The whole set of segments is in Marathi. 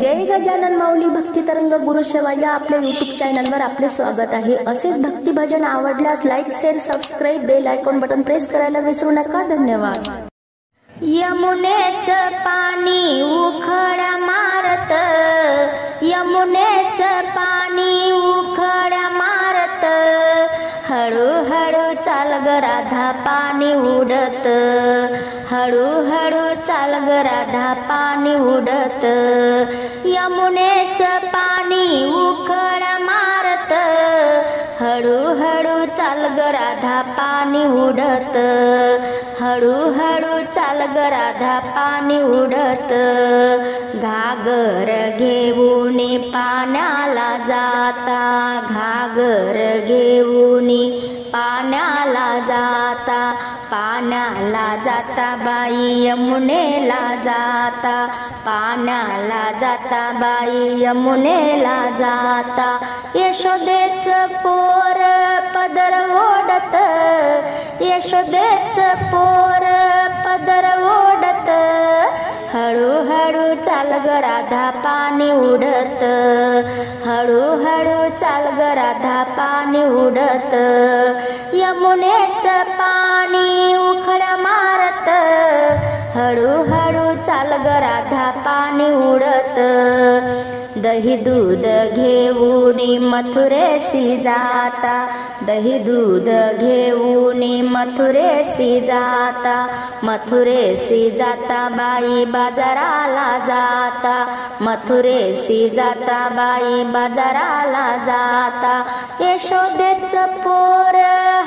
जय गजानन माऊली भक्ती तरंग गुरुसेवा या आपल्या यूट्यूब चॅनलवर आपले स्वागत आहे। असेच भक्ती भजन आवडल्यास like share subscribe bell icon button press करायला विसरू नका। धन्यवाद। यमुनेचं पाणी उखळा मारत, यमुनेचं पाणी उखळा मारत, हळूहळू चाल ग राधा पाणी उडत, हळूहळू चाल ग राधा पाणी उडत, यमुनेचं पाणी उखळा मारत, हळूहळू चाल ग राधा पाणी उडत, हळूहळू चाल ग राधा पाणी उडत, घागर घेऊन पाण्याला जाता, घागर घेऊन पाण्याला जाता, पाण्याला जाता बाई यमुनेला जाता, पाण्याला जाता बाई यमुनेला जाता, यशोदेचं पोर पदर ओढत, यशोदेचं पोर पदर ओढत, हळूहळू चाल ग राधा पाणी उडत, हळूहळू चाल ग राधा पाणी उडत, यमुनेचं पाणी उखळा मारत, हळूहळू चाल ग राधा पाणी उडत, दही दूध घेऊन मथुरेसी जाता, दही दूध घेऊन मथुरेसी जाता, मथुरेसी जाता बाई बाजाराला जाता, मथुरेसी जाता बाई बाजाराला जाता, यशोदेचं पोर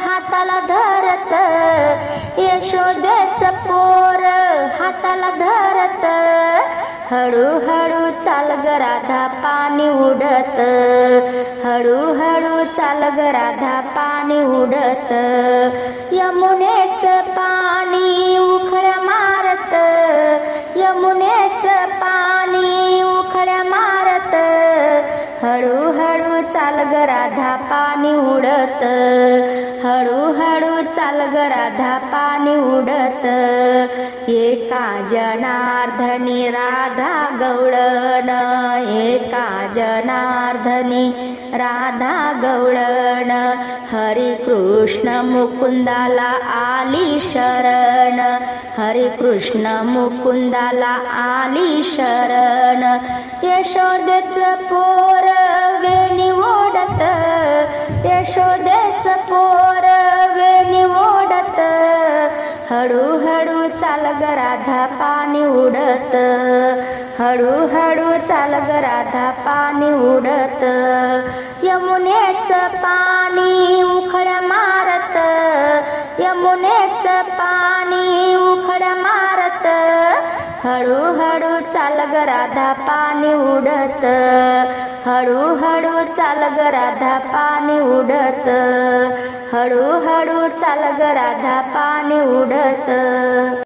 हाताला धरत, यशोदेचं पोर हाताला धरत, हळूहळू चाल ग राधा पाणी उडत, हळूहळू चाल ग राधा पाणी उडत, यमुनेचं पाणी उखळा मारत, यमुनेचं पाणी उखळा मारत, हळूहळू चाल ग राधा पाणी उडत, हळूहळू चाल ग राधा पाणी उडत, एका जनार्दनी राधा गवळण, एका जनार्दनी राधा गवळण, हरी कृष्ण मुकुंदाला आली शरण, हरी कृष्ण मुकुंदाला आली शरण, यशोदेचं पोर वेणी ओढत, यशोदेचं पोर वेणी ओढत, हळूहळू चाल ग राधा पाणी उडत, हळूहळू चाल ग राधा पाणी उडत, यमुनेचं पाणी उखळा मारत, यमुनेचं पाणी उखळा मारत, हळूहळू चाल ग राधा पाणी उडत, हळूहळू चाल ग राधा पाणी उडत, हळूहळू चाल ग राधा पाणी उडत।